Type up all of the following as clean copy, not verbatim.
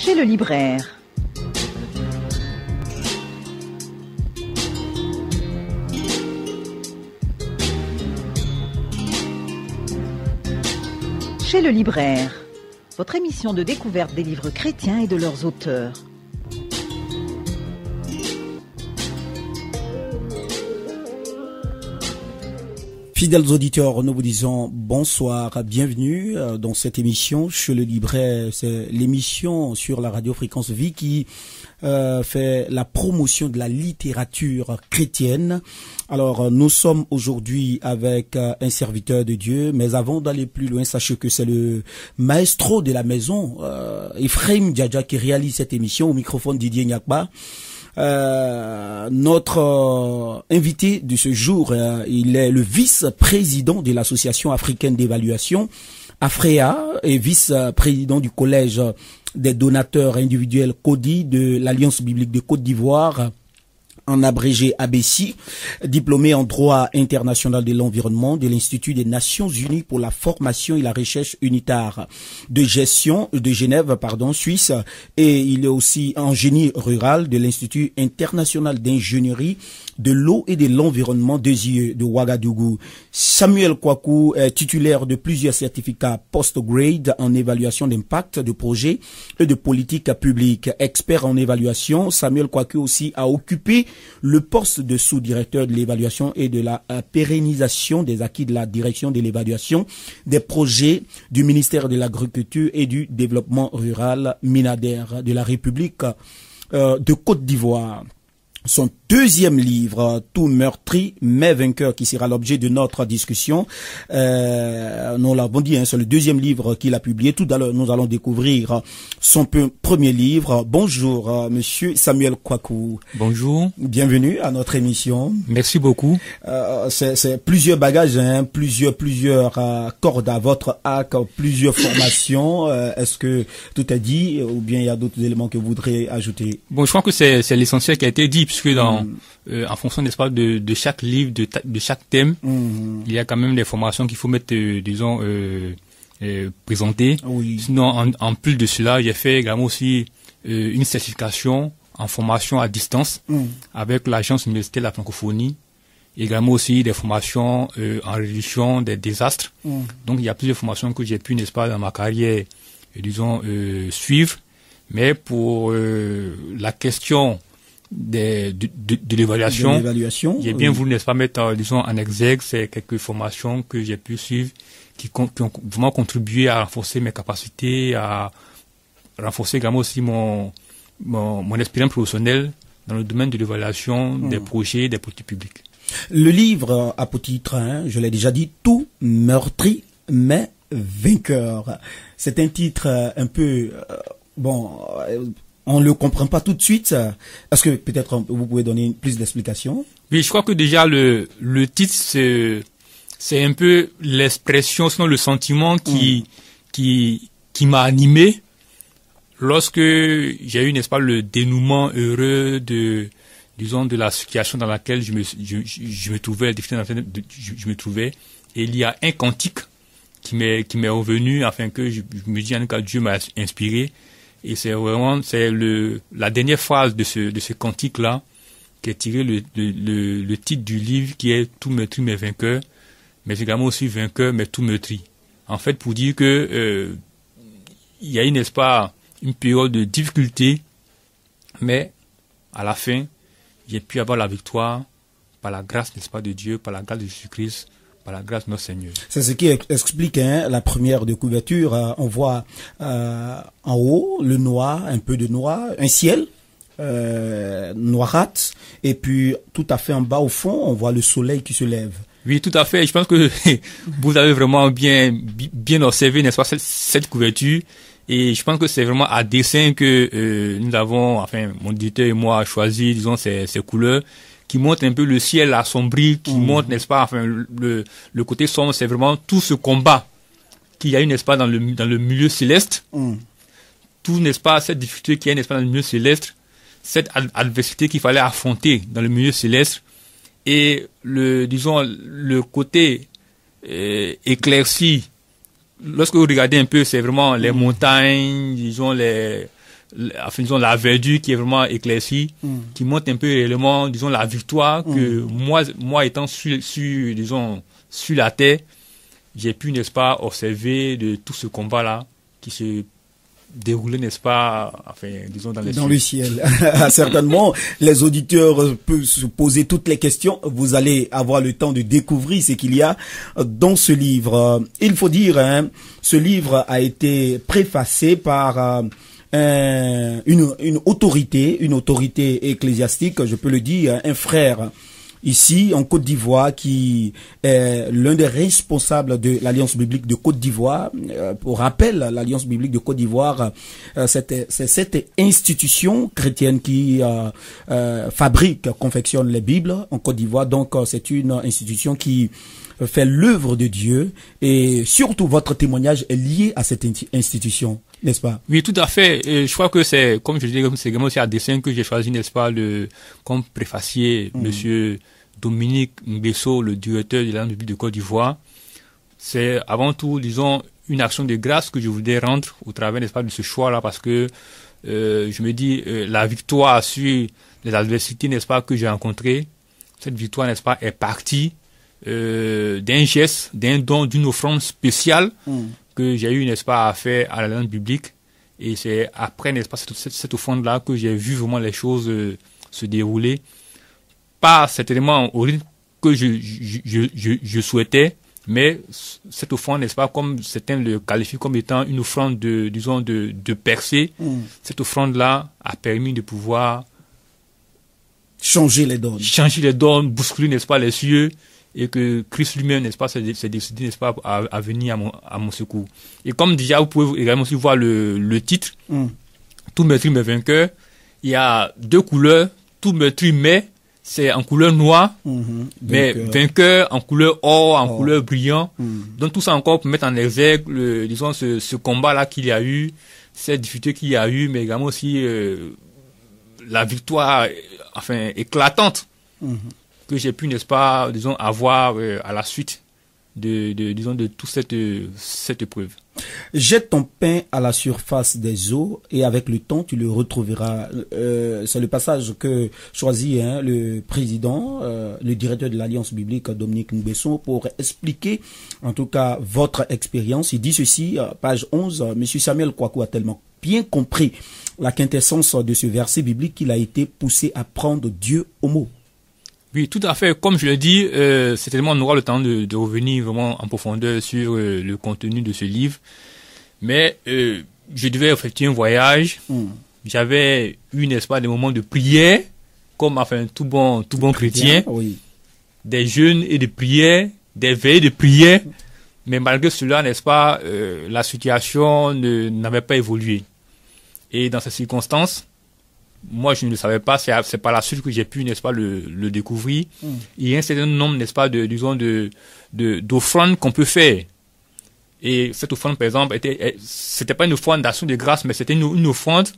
Chez le libraire. Chez le libraire, votre émission de découverte des livres chrétiens et de leurs auteurs. Fidèles auditeurs, nous vous disons bonsoir, bienvenue dans cette émission Chez le libraire. C'est l'émission sur la radio Fréquence Vie qui fait la promotion de la littérature chrétienne. Alors, nous sommes aujourd'hui avec un serviteur de Dieu, mais avant d'aller plus loin, sachez que c'est le maestro de la maison, Ephraim Djadja, qui réalise cette émission au microphone Didier Nyakba. Notre invité de ce jour, il est le vice-président de l'Association africaine d'évaluation, AFREA, et vice-président du collège des donateurs individuels CODI de l'Alliance biblique de Côte d'Ivoire, en abrégé ABC, diplômé en droit international de l'environnement de l'Institut des Nations Unies pour la formation et la recherche unitaire de gestion de Genève, Suisse, et il est aussi en génie rural de l'Institut international d'ingénierie de l'eau et de l'environnement de Ouagadougou. Samuel Kouakou est titulaire de plusieurs certificats post-grade en évaluation d'impact de projets et de politique publique. Expert en évaluation, Samuel Kouakou aussi a occupé le poste de sous-directeur de l'évaluation et de la pérennisation des acquis de la direction de l'évaluation des projets du ministère de l'Agriculture et du Développement rural Minader de la République de Côte d'Ivoire. Son deuxième livre, Tout meurtri mais vainqueur, qui sera l'objet de notre discussion. Nous l'avons dit, c'est le deuxième livre qu'il a publié. Tout à l'heure, nous allons découvrir son premier livre. Bonjour, monsieur Samuel Kouakou. Bonjour. Bienvenue à notre émission. Merci beaucoup. C'est plusieurs bagages, plusieurs cordes à votre arc, plusieurs formations. Est-ce que tout est dit ou bien il y a d'autres éléments que vous voudrez ajouter? Bon, je crois que c'est l'essentiel qui a été dit, puisque en fonction, n'est-ce pas, de chaque livre, de chaque thème, il y a quand même des formations qu'il faut mettre, présentées. Oui. Sinon, en plus de cela, j'ai fait également aussi une certification en formation à distance avec l'Agence universitaire de la francophonie. Également aussi des formations en réduction des désastres. Donc, il y a plusieurs formations que j'ai pu, n'est-ce pas, dans ma carrière, suivre. Mais pour la question de l'évaluation, j'ai bien voulu, n'est-ce pas, mettre, en exergue, c'est quelques formations que j'ai pu suivre qui ont vraiment contribué à renforcer mes capacités, à renforcer également aussi mon expérience professionnelle dans le domaine de l'évaluation des projets, des politiques publiques. Le livre a pour titre, je l'ai déjà dit, Tout meurtri mais vainqueur. C'est un titre un peu, on ne le comprend pas tout de suite. Est-ce que peut-être vous pouvez donner plus d'explications? Oui, je crois que déjà le titre, c'est un peu l'expression, sinon le sentiment qui m'a animé lorsque j'ai eu, n'est-ce pas, le dénouement heureux de la situation dans laquelle je me trouvais, je me trouvais. Et il y a un cantique qui m'est revenu, afin que je me dis, en tout cas, Dieu m'a inspiré. Et c'est la dernière phrase de ce cantique-là qui est tiré le titre du livre, qui est Tout meurtri mais vainqueur, mais également aussi vainqueur mais tout meurtri. En fait, pour dire que il y a eu, n'est-ce pas, une période de difficulté, mais à la fin, j'ai pu avoir la victoire par la grâce, n'est-ce pas, de Dieu, par la grâce de Jésus-Christ, par la grâce de notre Seigneur. C'est ce qui explique la première de couverture. On voit en haut le noir, un peu de noir, un ciel noirâtre, et puis tout à fait en bas au fond, on voit le soleil qui se lève. Oui, tout à fait. Je pense que vous avez vraiment bien observé, n'est-ce pas, cette couverture. Et je pense que c'est vraiment à dessein que nous avons, mon éditeur et moi, choisi, ces couleurs, qui montre un peu le ciel assombri, qui montre, n'est-ce pas, le côté sombre, c'est vraiment tout ce combat qu'il y a eu, n'est-ce pas, dans le milieu céleste. Tout, n'est-ce pas, cette difficulté qu'il y a, n'est-ce pas, dans le milieu céleste, cette adversité qu'il fallait affronter dans le milieu céleste, et le côté éclairci. Lorsque vous regardez un peu, c'est vraiment les montagnes, enfin, disons, la verdure qui est vraiment éclaircie, qui montre un peu réellement, disons, la victoire que moi étant disons, sur la terre, j'ai pu, n'est-ce pas, observer de tout ce combat-là qui se déroulait, n'est-ce pas, enfin, disons, dans le ciel. Certainement, les auditeurs peuvent se poser toutes les questions. Vous allez avoir le temps de découvrir ce qu'il y a dans ce livre. Il faut dire, hein, ce livre a été préfacé par une autorité ecclésiastique, je peux le dire, un frère ici en Côte d'Ivoire qui est l'un des responsables de l'Alliance biblique de Côte d'Ivoire. Pour rappel, l'Alliance biblique de Côte d'Ivoire, c'est cette institution chrétienne qui confectionne les Bibles en Côte d'Ivoire. Donc c'est une institution qui fait l'œuvre de Dieu, et surtout votre témoignage est lié à cette institution, n'est-ce pas? Oui, tout à fait. Et je crois que c'est, comme je dis, c'est vraiment aussi à dessein que j'ai choisi, n'est-ce pas, comme préfacier, monsieur Dominique Nguesso, le directeur de l'Alliance biblique de Côte d'Ivoire. C'est avant tout, disons, une action de grâce que je voulais rendre au travers, n'est-ce pas, de ce choix-là, parce que je me dis, la victoire sur les adversités, n'est-ce pas, que j'ai rencontrées, cette victoire, n'est-ce pas, est partie d'un geste, d'un don, d'une offrande spéciale que j'ai eu, n'est-ce pas, à faire à l'Alliance biblique. Et c'est après, n'est-ce pas, cette offrande-là que j'ai vu vraiment les choses se dérouler. Pas certainement au rythme que je souhaitais, mais cette offrande, n'est-ce pas, comme certains le qualifient comme étant une offrande de percée, cette offrande-là a permis de pouvoir changer les donnes, bousculer, n'est-ce pas, les cieux, et que Christ lui-même, n'est-ce pas, s'est décidé, n'est-ce pas, à venir à mon secours. Et comme déjà, vous pouvez également aussi voir le titre, Tout meurtri mais vainqueur. Il y a deux couleurs, tout meurtri mais c'est en couleur noire, mais vainqueur en couleur or, en couleur brillant. Donc tout ça encore pour mettre en exergue, disons, ce combat-là qu'il y a eu, cette difficulté qu'il y a eu, mais également aussi la victoire, enfin, éclatante que j'ai pu, n'est-ce pas, disons, avoir à la suite de toute cette épreuve. Jette ton pain à la surface des eaux et avec le temps tu le retrouveras. C'est le passage que choisit le président, le directeur de l'Alliance biblique Dominique Nguesso pour expliquer en tout cas votre expérience. Il dit ceci, page 11, Monsieur Samuel Kouakou a tellement bien compris la quintessence de ce verset biblique qu'il a été poussé à prendre Dieu au mot. Oui, tout à fait. Comme je l'ai dit, certainement on aura le temps de revenir vraiment en profondeur sur le contenu de ce livre. Mais je devais effectuer un voyage. J'avais eu, n'est-ce pas, des moments de prière, comme enfin tout bon chrétien, oui. Des jeûnes et de prière, des veillées de prière. Mais malgré cela, n'est-ce pas, la situation n'avait pas évolué. Et dans ces circonstances, moi, je ne le savais pas. C'est par la suite que j'ai pu, n'est-ce pas, le découvrir. Il y a un certain nombre, n'est-ce pas, d'offrandes qu'on peut faire. Et cette offrande, par exemple, c'était pas une offrande d'action de grâce, mais c'était une offrande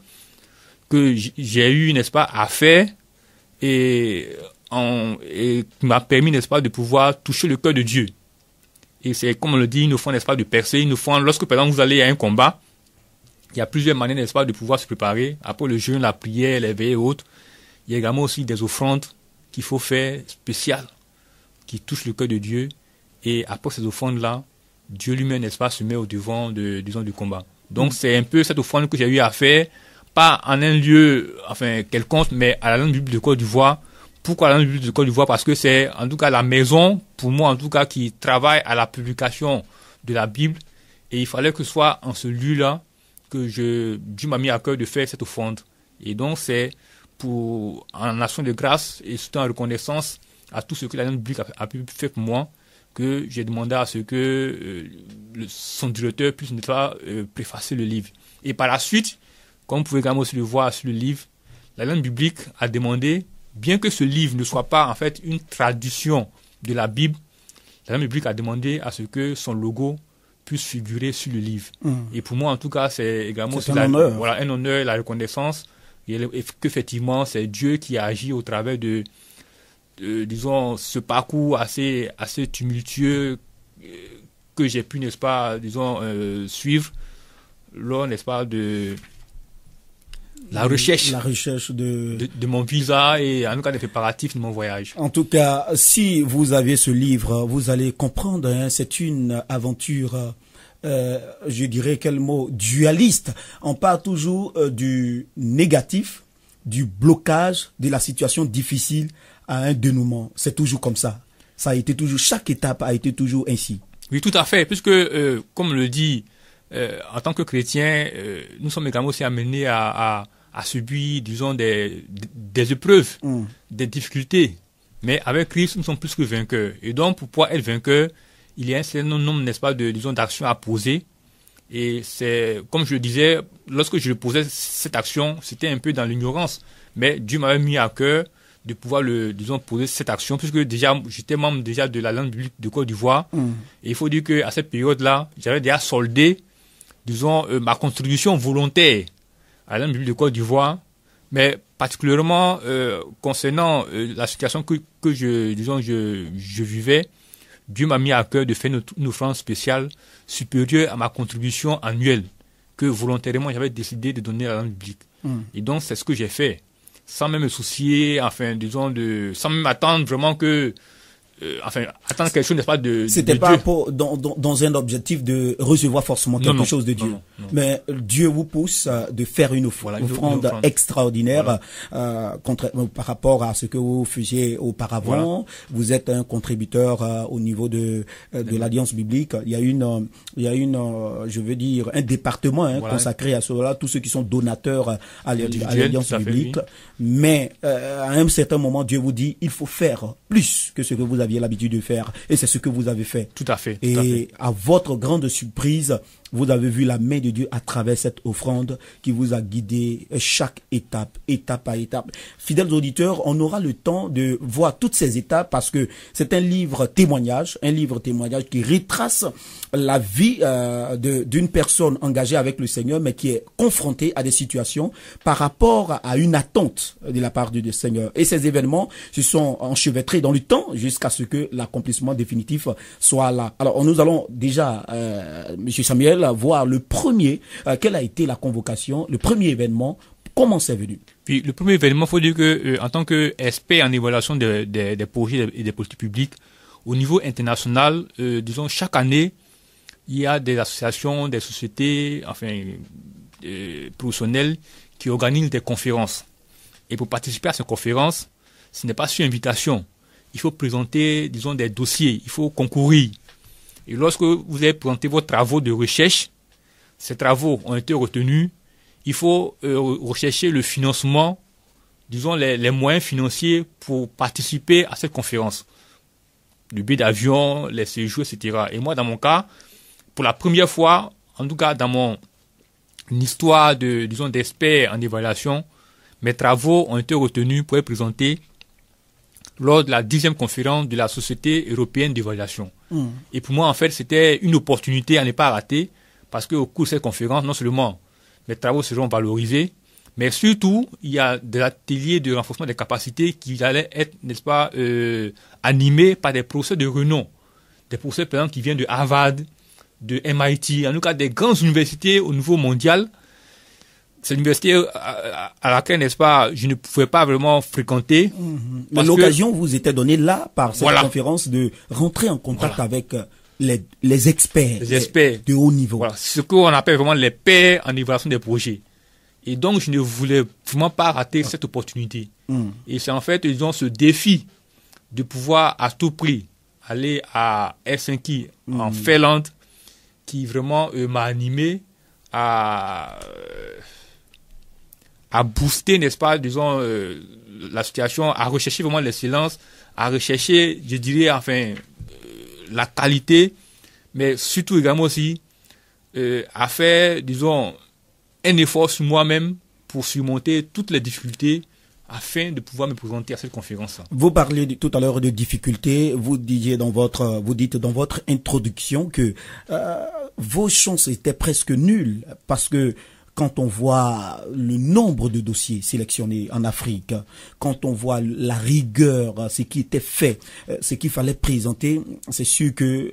que j'ai eu, n'est-ce pas, à faire et qui m'a permis, n'est-ce pas, de pouvoir toucher le cœur de Dieu. Et c'est, comme on le dit, une offrande, n'est-ce pas, de percer, une offrande. Lorsque, par exemple, vous allez à un combat, il y a plusieurs manières, n'est-ce pas, de pouvoir se préparer. Après le jeûne, la prière, les veillées et autres, il y a également aussi des offrandes qu'il faut faire spéciales, qui touchent le cœur de Dieu. Et après ces offrandes-là, Dieu lui-même, n'est-ce pas, se met au devant du combat. Donc c'est un peu cette offrande que j'ai eu à faire, pas en un lieu, enfin, quelconque, mais à l'Alliance biblique de Côte d'Ivoire. Pourquoi l'Alliance biblique de Côte d'Ivoire? Parce que c'est, en tout cas, la maison, pour moi, en tout cas, qui travaille à la publication de la Bible. Et il fallait que ce soit en ce lieu-là que Dieu m'a mis à cœur de faire cette offrande. Et donc, c'est en action de grâce et surtout en reconnaissance à tout ce que l'Alliance biblique a pu faire pour moi, que j'ai demandé à ce que son directeur puisse ne pas préfacer le livre. Et par la suite, comme vous pouvez également aussi le voir sur le livre, l'Alliance biblique a demandé, bien que ce livre ne soit pas en fait une traduction de la Bible, l'Alliance biblique a demandé à ce que son logo puisse figurer sur le livre. Et pour moi, en tout cas, c'est également un honneur. Voilà, un honneur, la reconnaissance, et qu'effectivement, c'est Dieu qui agit au travers de disons, ce parcours assez tumultueux que j'ai pu, n'est-ce pas, disons, suivre lors, n'est-ce pas, de la recherche de mon visa et en tout cas des préparatifs de mon voyage. En tout cas, si vous avez ce livre, vous allez comprendre, hein, c'est une aventure, je dirais quel mot, dualiste. On parle toujours du négatif, du blocage, de la situation difficile à un dénouement. C'est toujours comme ça. Ça a été toujours, chaque étape a été toujours ainsi. Oui, tout à fait, puisque, comme le dit, en tant que chrétiens, nous sommes également aussi amenés à subir, disons, des épreuves, des difficultés. Mais avec Christ, nous sommes plus que vainqueurs. Et donc, pour pouvoir être vainqueurs, il y a un certain nombre, n'est-ce pas, disons, d'actions à poser. Et c'est, comme je le disais, lorsque je posais cette action, c'était un peu dans l'ignorance. Mais Dieu m'avait mis à cœur de pouvoir poser cette action, puisque déjà, j'étais membre déjà de l'Alliance biblique de Côte d'Ivoire. Et il faut dire qu'à cette période-là, j'avais déjà soldé, disons, ma contribution volontaire à l'Alliance biblique de Côte d'Ivoire, mais particulièrement concernant la situation que je vivais, Dieu m'a mis à cœur de faire une offrande spéciale supérieure à ma contribution annuelle que volontairement j'avais décidé de donner à l'Alliance biblique. Et donc, c'est ce que j'ai fait, sans même me soucier, enfin, disons, sans même attendre vraiment que, attendre quelque chose, n'est-ce pas, C'était de pas Dieu. dans un objectif de recevoir forcément quelque chose de Dieu. Non. Mais Dieu vous pousse de faire une offrande extraordinaire, par rapport à ce que vous faisiez auparavant. Voilà. Vous êtes un contributeur au niveau de l'Alliance biblique. Il y a une, je veux dire, un département consacré à cela, tous ceux qui sont donateurs à l'Alliance biblique. Oui. Mais à un certain moment, Dieu vous dit, il faut faire plus que ce que vous aviez l'habitude de faire, et c'est ce que vous avez fait. Tout à fait. Et à votre grande surprise, vous avez vu la main de Dieu à travers cette offrande qui vous a guidé chaque étape à étape. Fidèles auditeurs, on aura le temps de voir toutes ces étapes parce que c'est un livre témoignage qui retrace la vie d'une personne engagée avec le Seigneur, mais qui est confrontée à des situations par rapport à une attente de la part du Seigneur. Et ces événements se sont enchevêtrés dans le temps jusqu'à ce que l'accomplissement définitif soit là. Alors, nous allons déjà, Monsieur Samuel, voir le premier, quelle a été la convocation, le premier événement, comment c'est venu? Puis le premier événement, il faut dire que en tant qu'expert en évaluation des projets et des politiques publiques, au niveau international, disons chaque année, il y a des associations, des sociétés, professionnelles qui organisent des conférences. Et pour participer à ces conférences, ce n'est pas sur invitation. Il faut présenter, disons, des dossiers, il faut concourir. Et lorsque vous avez présenté vos travaux de recherche, ces travaux ont été retenus, il faut rechercher le financement, disons les moyens financiers pour participer à cette conférence. Le billet d'avion, les séjours, etc. Et moi, dans mon cas, pour la première fois, en tout cas dans mon histoire d'expert en évaluation, mes travaux ont été retenus pour être présentés lors de la 10e conférence de la Société européenne d'évaluation. Et pour moi, en fait, c'était une opportunité à ne pas rater, parce qu'au cours de cette conférence, non seulement mes travaux seront valorisés, mais surtout, il y a des ateliers de renforcement des capacités qui allaient être, n'est-ce pas, animés par des professeurs de renom. Des professeurs, par exemple, qui viennent de Harvard, de MIT, en tout cas des grandes universités au niveau mondial. Cette université à laquelle, n'est-ce pas, je ne pouvais pas vraiment fréquenter. Mais l'occasion vous était donnée là, par cette conférence, de rentrer en contact avec les experts, de haut niveau. Voilà, ce qu'on appelle vraiment les pairs en évaluation des projets. Et donc, je ne voulais vraiment pas rater cette opportunité. Et c'est en fait, disons, ce défi de pouvoir à tout prix aller à Helsinki, en Finlande, qui vraiment m'a animé à booster, n'est-ce pas, disons, la situation, à rechercher vraiment l'excellence, à rechercher, je dirais, la qualité, mais surtout également aussi à faire, disons, un effort sur moi-même pour surmonter toutes les difficultés afin de pouvoir me présenter à cette conférence. Vous parlez tout à l'heure de difficultés. Vous dites dans votre introduction que vos chances étaient presque nulles parce que quand on voit le nombre de dossiers sélectionnés en Afrique, quand on voit la rigueur, ce qui était fait, ce qu'il fallait présenter, c'est sûr que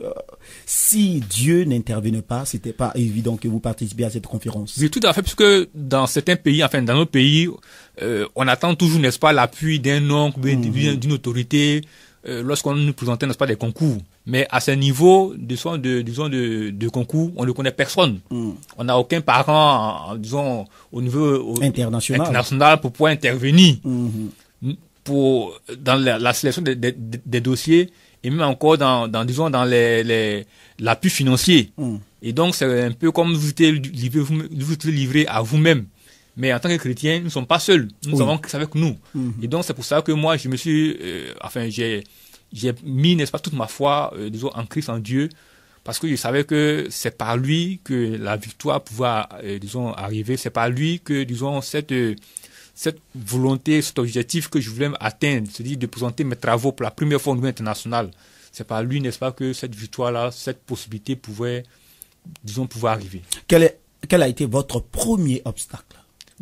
si Dieu n'intervenait pas, c'était pas évident que vous participiez à cette conférence. Oui, tout à fait, puisque dans certains pays, enfin dans nos pays, on attend toujours, n'est-ce pas, l'appui d'un oncle, d'une autorité, lorsqu'on nous présentait, n'est-ce pas, des concours. Mais à ce niveau, disons de concours, on ne connaît personne. On n'a aucun parent, disons, au niveau international pour pouvoir intervenir dans la sélection des dossiers et même encore dans l'appui financier. Et donc, c'est un peu comme vous êtes livré à vous-même. Mais en tant que chrétien, nous ne sommes pas seuls. Nous avons Christ avec nous. Et donc, c'est pour ça que moi, je me suis, j'ai mis, n'est-ce pas, toute ma foi, disons, en Christ, en Dieu, parce que je savais que c'est par lui que la victoire pouvait, disons, arriver. C'est par lui que, disons, cette volonté, cet objectif que je voulais atteindre, c'est-à-dire de présenter mes travaux pour la première fois au niveau international. C'est par lui, n'est-ce pas, que cette victoire-là, cette possibilité pouvait, disons, pouvoir arriver. Quel a été votre premier obstacle?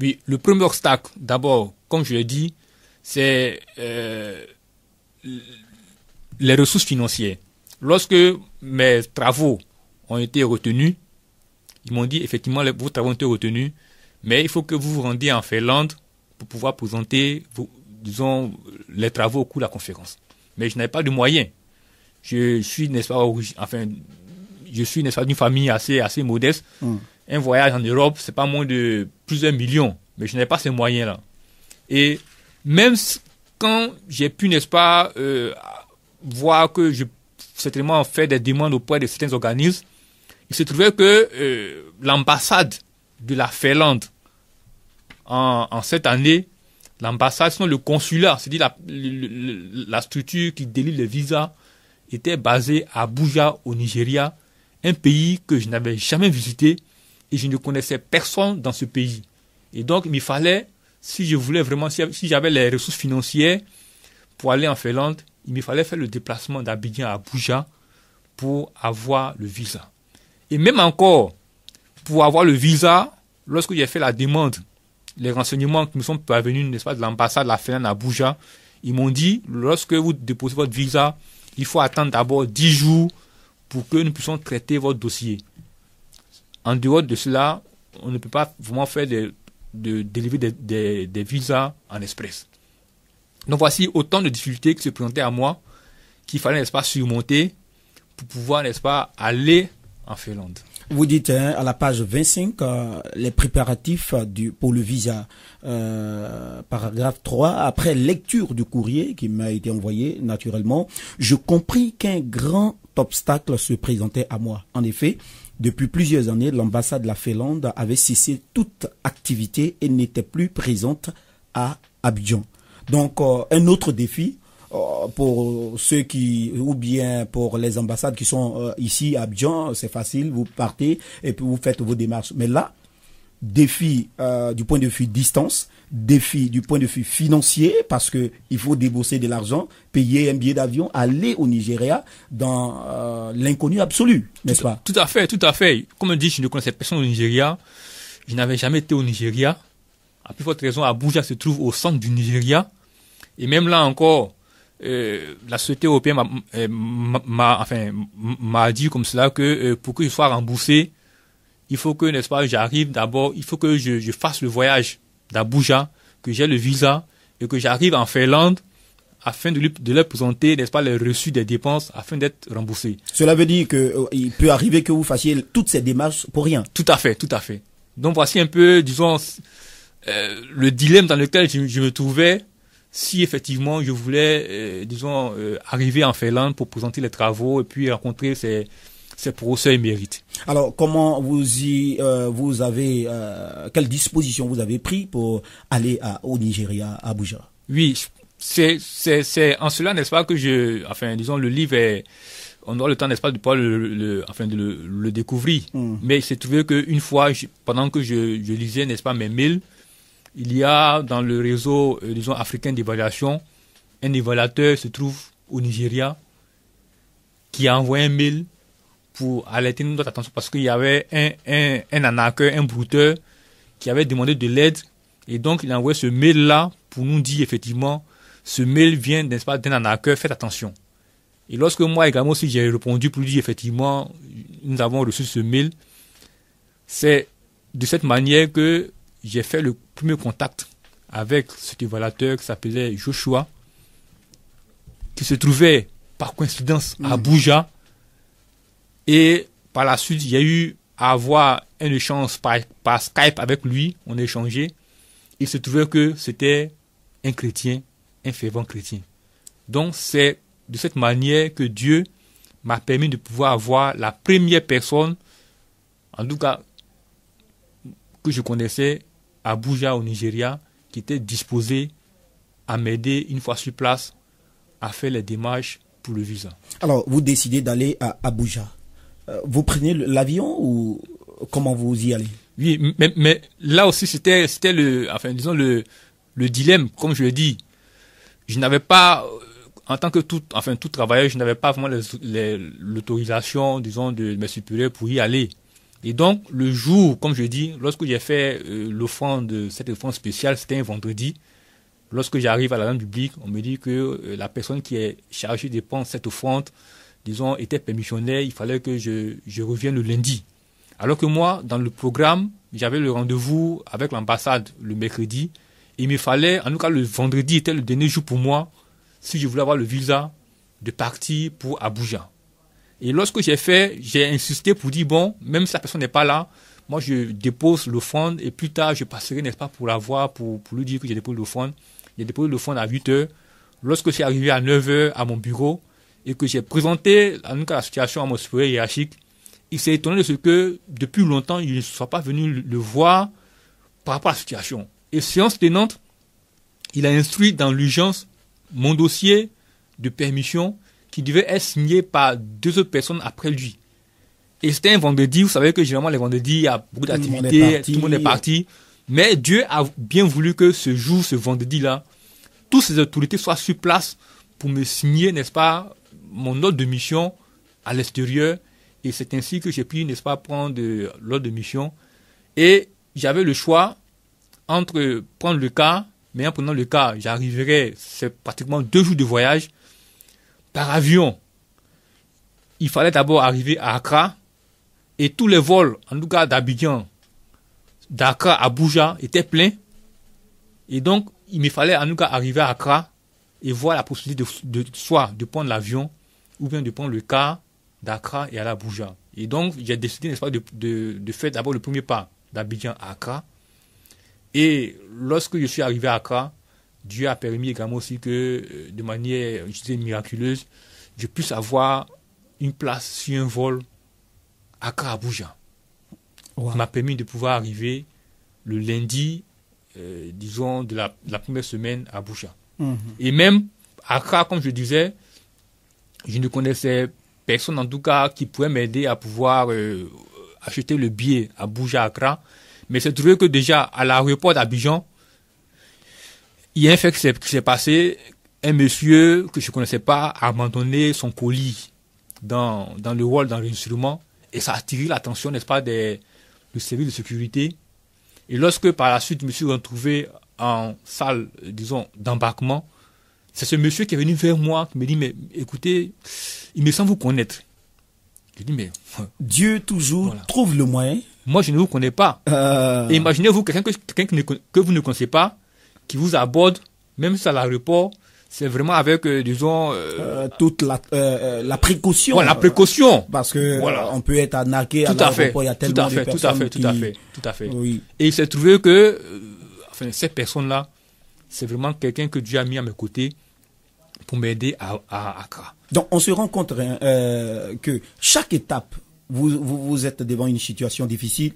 Oui, le premier obstacle, d'abord, comme je l'ai dit, c'est les ressources financières. Lorsque mes travaux ont été retenus, ils m'ont dit effectivement vos travaux ont été retenus, mais il faut que vous vous rendiez en Finlande pour pouvoir présenter, disons, les travaux au cours de la conférence. Mais je n'avais pas de moyens. Je suis, n'est-ce pas, d'une famille assez modeste. Un voyage en Europe, c'est pas moins de plusieurs millions, mais je n'avais pas ces moyens-là. Et même quand j'ai pu, n'est-ce pas, voir que je certainement fait des demandes auprès de certains organismes, il se trouvait que l'ambassade de la Finlande en cette année, l'ambassade, sinon le consulat, c'est-à-dire la structure qui délivre les visas, était basée à Abuja au Nigeria, un pays que je n'avais jamais visité et je ne connaissais personne dans ce pays. Et donc il me fallait, si je voulais vraiment, si j'avais les ressources financières pour aller en Finlande, il me fallait faire le déplacement d'Abidjan à Abuja pour avoir le visa. Et même encore, pour avoir le visa, lorsque j'ai fait la demande, les renseignements qui me sont parvenus, n'est-ce pas, de l'ambassade de la Finlande à Abuja, ils m'ont dit, lorsque vous déposez votre visa, il faut attendre d'abord 10 jours pour que nous puissions traiter votre dossier. En dehors de cela, on ne peut pas vraiment faire délivrer des visas en express. Donc voici autant de difficultés qui se présentaient à moi, qu'il fallait, n'est-ce pas, surmonter pour pouvoir, n'est-ce pas, aller en Finlande. Vous dites à la page 25, les préparatifs pour le visa, paragraphe 3, après lecture du courrier qui m'a été envoyé naturellement, je compris qu'un grand obstacle se présentait à moi. En effet, depuis plusieurs années, l'ambassade de la Finlande avait cessé toute activité et n'était plus présente à Abidjan. Donc, un autre défi pour ceux qui, ou bien pour les ambassades qui sont ici à Abidjan, c'est facile, vous partez et puis vous faites vos démarches. Mais là, défi du point de vue distance, défi du point de vue financier, parce que il faut débourser de l'argent, payer un billet d'avion, aller au Nigeria dans l'inconnu absolu, n'est-ce pas? Tout à fait. Comme on dit, je ne connaissais personne au Nigeria. Je n'avais jamais été au Nigeria. À plus forte raison, Abuja se trouve au centre du Nigeria. Et même là encore, la société européenne m'a dit comme cela que pour que je sois remboursé, il faut que, n'est-ce pas, j'arrive d'abord, il faut que je fasse le voyage d'Abuja, que j'ai le visa et que j'arrive en Finlande afin de leur présenter, n'est-ce pas, les reçus des dépenses afin d'être remboursé. Cela veut dire que il peut arriver que vous fassiez toutes ces démarches pour rien. Tout à fait. Donc voici un peu, disons, le dilemme dans lequel je me trouvais. Si effectivement je voulais, arriver en Finlande pour présenter les travaux et puis rencontrer ces professeurs émérites. Alors, comment vous avez, quelle disposition vous avez pris pour aller au Nigeria, à Abuja? Oui, c'est en cela, n'est-ce pas, que le livre on aura le temps, n'est-ce pas, de pouvoir le découvrir. Mais il s'est trouvé qu'une fois, pendant que je lisais, n'est-ce pas, mes mails, il y a dans le réseau, africain d'évaluation, un évaluateur se trouve au Nigeria qui a envoyé un mail pour alerter notre attention parce qu'il y avait un arnaqueur, un brouteur qui avait demandé de l'aide. Et donc, il a envoyé ce mail-là pour nous dire, effectivement, ce mail vient, n'est-ce pas, d'un arnaqueur, faites attention. Et lorsque moi également aussi, j'ai répondu pour lui dire, effectivement, nous avons reçu ce mail, c'est de cette manière que j'ai fait le premier contact avec cet évaluateur qui s'appelait Joshua, qui se trouvait par coïncidence à Abuja. Et par la suite, il y a eu à avoir un échange par Skype avec lui, on a échangé. Il se trouvait que c'était un chrétien, un fervent chrétien. Donc c'est de cette manière que Dieu m'a permis de pouvoir avoir la première personne, en tout cas que je connaissais à Abuja au Nigeria, qui était disposée à m'aider une fois sur place à faire les démarches pour le visa. Alors, vous décidez d'aller à Abuja. Vous prenez l'avion ou comment vous y allez? Oui, mais là aussi, c'était le dilemme, comme je l'ai dit. Je n'avais pas, en tant que tout travailleur, je n'avais pas vraiment l'autorisation, disons, de mes supérieurs pour y aller. Et donc, le jour, comme je dis, lorsque j'ai fait cette offrande spéciale, c'était un vendredi. Lorsque j'arrive à la lampe publique, on me dit que la personne qui est chargée de prendre cette offrande, disons, était permissionnaire, il fallait que je revienne le lundi. Alors que moi, dans le programme, j'avais le rendez-vous avec l'ambassade le mercredi. Et il me fallait, en tout cas le vendredi était le dernier jour pour moi, si je voulais avoir le visa, de partir pour Abuja. Et lorsque j'ai insisté pour dire, bon, même si la personne n'est pas là, moi je dépose l'offrande et plus tard je passerai, n'est-ce pas, pour la voir, pour lui dire que j'ai déposé l'offrande. J'ai déposé l'offrande à 8 heures. Lorsque je suis arrivé à 9 heures à mon bureau et que j'ai présenté en tout cas la situation à mon supérieur hiérarchique, il s'est étonné de ce que depuis longtemps il ne soit pas venu le voir par rapport à la situation. Et séance tenante, il a instruit dans l'urgence mon dossier de permission qui devait être signé par 2 autres personnes après lui. Et c'était un vendredi, vous savez que généralement les vendredis, il y a beaucoup d'activités, tout le monde est parti. Mais Dieu a bien voulu que ce vendredi-là, toutes ces autorités soient sur place pour me signer, n'est-ce pas, mon ordre de mission à l'extérieur. Et c'est ainsi que j'ai pu, n'est-ce pas, prendre l'ordre de mission. Et j'avais le choix entre prendre le car, mais en prenant le car, j'arriverai, c'est pratiquement 2 jours de voyage, par avion. Il fallait d'abord arriver à Accra, et tous les vols, en tout cas d'Abidjan, d'Accra à Abuja, étaient pleins. Et donc, il me fallait en tout cas arriver à Accra et voir la possibilité soit de prendre l'avion, ou bien de prendre le car d'Accra et à Abuja. Et donc, j'ai décidé, n'est-ce pas, de faire d'abord le premier pas d'Abidjan à Accra. Et lorsque je suis arrivé à Accra, Dieu a permis également aussi que, de manière, je disais, miraculeuse, je puisse avoir une place sur un vol Accra-Abuja. Wow. Ça m'a permis de pouvoir arriver le lundi, disons, de la première semaine à Abuja. Et même à Accra, comme je disais, je ne connaissais personne en tout cas qui pouvait m'aider à pouvoir acheter le billet à Abuja-Accra. Mais c'est trouvé que déjà à l'aéroport d'Abidjan, il y a un fait qui s'est passé. Un monsieur que je ne connaissais pas a abandonné son colis dans le hall d'enregistrement et ça a attiré l'attention, n'est-ce pas, du service de sécurité. Et lorsque par la suite je me suis retrouvé en salle, disons, d'embarquement, c'est ce monsieur qui est venu vers moi, qui me dit, mais écoutez, il me semble vous connaître. Je dis, mais... Dieu toujours trouve le moyen. Moi, je ne vous connais pas. Et imaginez-vous quelqu'un que vous ne connaissez pas, qui vous aborde, même si c'est à l'aéroport, c'est vraiment avec, disons... toute la précaution. Voilà, la précaution. Parce que on peut être arnaqué à l'aéroport, il y a tellement de personnes Tout à fait. Oui. Et il s'est trouvé que cette personne-là, c'est vraiment quelqu'un que Dieu a mis à mes côtés pour m'aider à Accra. Donc, on se rend compte que chaque étape, vous êtes devant une situation difficile,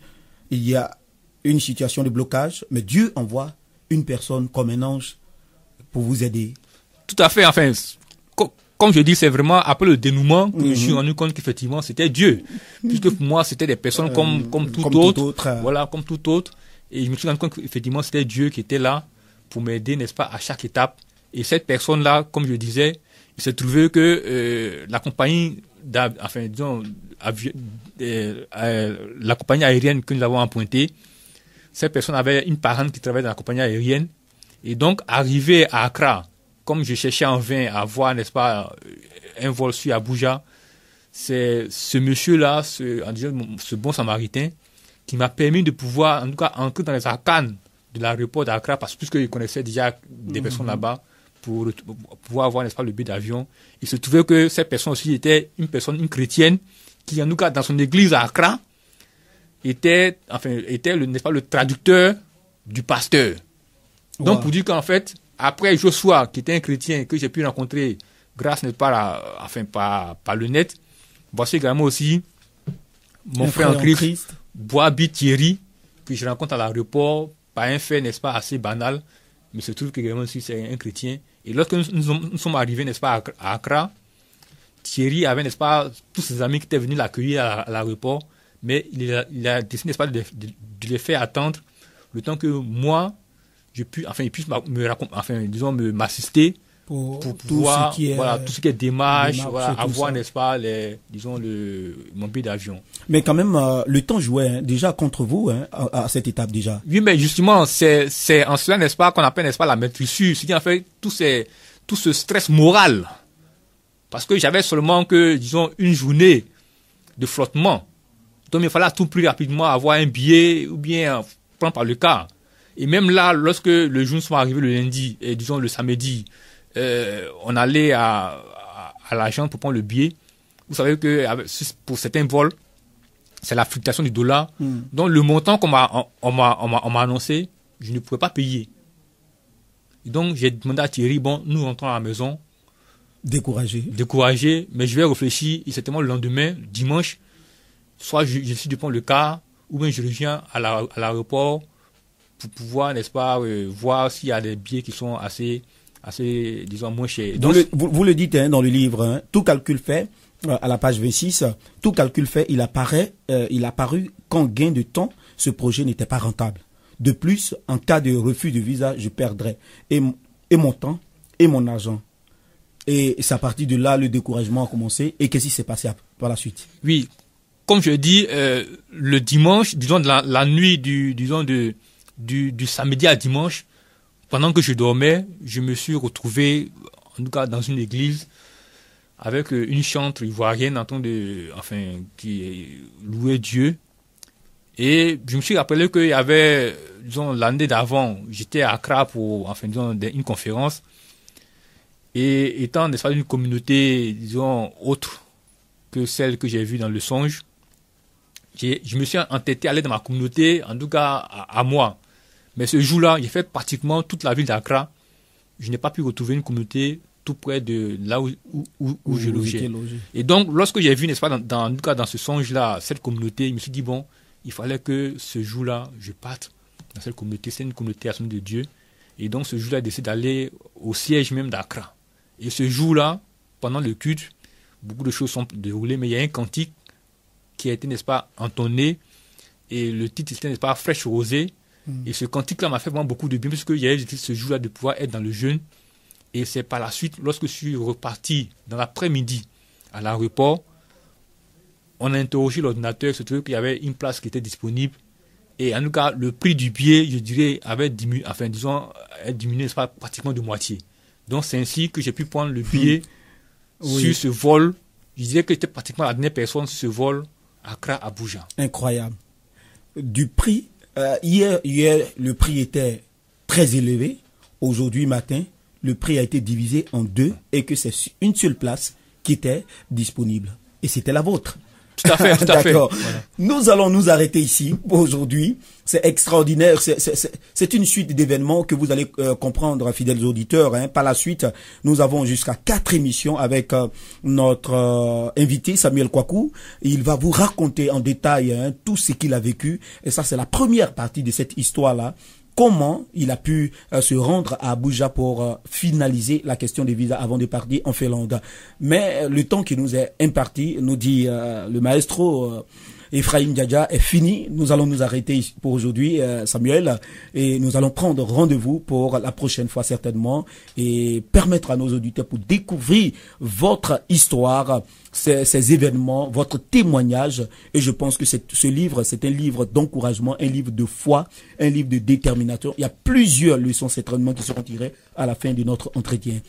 il y a une situation de blocage, mais Dieu envoie une personne comme un ange pour vous aider. Tout à fait, enfin, comme je dis, c'est vraiment après le dénouement que je me suis rendu compte qu'effectivement c'était Dieu. Puisque pour moi, c'était des personnes comme tout autre. Voilà, comme tout autre. Et je me suis rendu compte qu'effectivement c'était Dieu qui était là pour m'aider, n'est-ce pas, à chaque étape. Et cette personne-là, comme je disais, il s'est trouvé que la compagnie, la compagnie aérienne que nous avons empruntée Cette personne avait une parente qui travaillait dans la compagnie aérienne. Et donc, arrivé à Accra, comme je cherchais en vain à voir, n'est-ce pas, un vol sur Abuja, c'est ce monsieur-là, ce bon samaritain, qui m'a permis de pouvoir, en tout cas, entrer dans les arcanes de l'aéroport d'Accra, parce que puisqu'il connaissait déjà des personnes là-bas, pour pouvoir avoir, n'est-ce pas, le billet d'avion. Il se trouvait que cette personne aussi était une chrétienne, qui, en tout cas, dans son église à Accra, était n'est-ce pas, le traducteur du pasteur. Donc, pour dire qu'en fait, après Joshua, qui était un chrétien que j'ai pu rencontrer grâce, n'est-ce pas, par le net, voici également aussi mon frère en Christ, Boabi Thierry, que je rencontre à l'aéroport par un fait, n'est-ce pas, assez banal, mais il se trouve qu'également aussi c'est un chrétien. Et lorsque nous sommes arrivés, n'est-ce pas, à Accra, Thierry avait, n'est-ce pas, tous ses amis qui étaient venus l'accueillir à l'aéroport, mais il a décidé, n'est-ce pas, de les faire attendre le temps que moi, il puisse m'assister pour pouvoir, tout ce qui est démarche, avoir, n'est-ce pas, mon billet d'avion. Mais quand même, le temps jouait, hein, déjà contre vous, hein, à cette étape déjà. Oui, mais justement, c'est en cela, n'est-ce pas, qu'on appelle, n'est-ce pas, la maîtrise. C'est-à-dire, en fait, tout ce stress moral. Parce que j'avais seulement que, disons, une journée de flottement. Donc, il fallait tout plus rapidement avoir un billet ou bien prendre par le car. Et même là, lorsque le jour sont arrivés le lundi et disons le samedi, on allait à l'agence pour prendre le billet. Vous savez que pour certains vols, c'est la fluctuation du dollar. Donc, le montant qu'on m'a annoncé, je ne pouvais pas payer. Et donc, j'ai demandé à Thierry, bon, nous rentrons à la maison. Découragé, mais je vais réfléchir. Et certainement le lendemain, dimanche, soit je suis de prendre le car, ou bien je reviens à l'aéroport pour pouvoir, n'est-ce pas, voir s'il y a des billets qui sont assez, disons, moins chers. Donc, vous le dites, hein, dans le livre, hein, tout calcul fait, à la page 26, tout calcul fait, il a paru qu'en gain de temps, ce projet n'était pas rentable. De plus, en cas de refus de visa, je perdrais et mon temps et mon argent. Et c'est à partir de là, le découragement a commencé. Et qu'est-ce qui s'est passé par la suite? Oui, comme je dis, le dimanche, disons la nuit du samedi à dimanche, pendant que je dormais, je me suis retrouvé, en tout cas dans une église, avec une chantre ivoirienne en train qui louait Dieu. Et je me suis rappelé qu'il y avait, disons, l'année d'avant, j'étais à Accra pour, une conférence. Et étant, n'est-ce pas, une communauté, disons, autre que celle que j'ai vue dans le songe, je me suis entêté à aller dans ma communauté, en tout cas à moi. Mais ce jour-là, j'ai fait pratiquement toute la ville d'Accra. Je n'ai pas pu retrouver une communauté tout près de là où je logeais. Et donc, lorsque j'ai vu, n'est-ce pas, en tout cas dans ce songe-là, cette communauté, je me suis dit, bon, il fallait que ce jour-là, je parte dans cette communauté. C'est une communauté à son de Dieu. Et donc, ce jour-là, j'ai décidé d'aller au siège même d'Accra. Et ce jour-là, pendant le culte, beaucoup de choses sont déroulées, mais il y a un cantique qui a été, n'est-ce pas, entonné. Et le titre, c'était, n'est-ce pas, Fraîche Rosée. Et ce cantique-là m'a fait vraiment beaucoup de bien, parce que j'avais décidé ce jour-là de pouvoir être dans le jeûne. Et c'est par la suite, lorsque je suis reparti dans l'après-midi à l'aéroport, on a interrogé l'ordinateur, il se trouvait qu'il y avait une place qui était disponible. Et en tout cas, le prix du billet, je dirais, avait diminué, n'est-ce pas, pratiquement de moitié. Donc, c'est ainsi que j'ai pu prendre le billet sur ce vol. Je disais que j'étais pratiquement la dernière personne sur ce vol Accra-Abuja. Incroyable. Du prix, hier, le prix était très élevé. Aujourd'hui matin, le prix a été divisé en deux et que c'est une seule place qui était disponible. Et c'était la vôtre. Tout à fait, tout à fait. D'accord. Voilà. Nous allons nous arrêter ici aujourd'hui. C'est extraordinaire. C'est une suite d'événements que vous allez comprendre, fidèles auditeurs. Hein. Par la suite, nous avons jusqu'à 4 émissions avec notre invité, Samuel Kwaku. Il va vous raconter en détail tout ce qu'il a vécu. Et ça, c'est la première partie de cette histoire-là. Comment il a pu se rendre à Abuja pour finaliser la question des visas avant de partir en Finlande. Mais le temps qui nous est imparti, nous dit le maestro Ephraim Djadja est fini. Nous allons nous arrêter pour aujourd'hui, Samuel, et nous allons prendre rendez-vous pour la prochaine fois certainement et permettre à nos auditeurs pour découvrir votre histoire, ces événements, votre témoignage. Et je pense que ce livre, c'est un livre d'encouragement, un livre de foi, un livre de détermination. Il y a plusieurs leçons certainement qui seront tirées à la fin de notre entretien.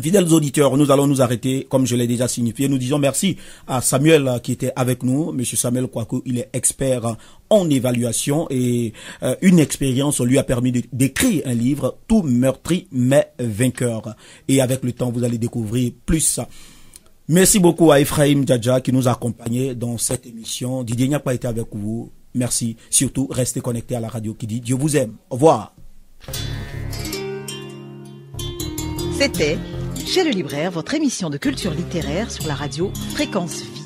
Fidèles auditeurs, nous allons nous arrêter, comme je l'ai déjà signifié. Nous disons merci à Samuel qui était avec nous. Monsieur Samuel Kouakou, il est expert en évaluation et une expérience lui a permis d'écrire un livre, Tout meurtri mais vainqueur. Et avec le temps, vous allez découvrir plus. Merci beaucoup à Ephraim Djadja qui nous a accompagnés dans cette émission. Didier Niakpa était avec vous. Merci. Surtout, restez connectés à la radio qui dit Dieu vous aime. Au revoir. C'était Chez le libraire, votre émission de culture littéraire sur la radio Fréquence Vie.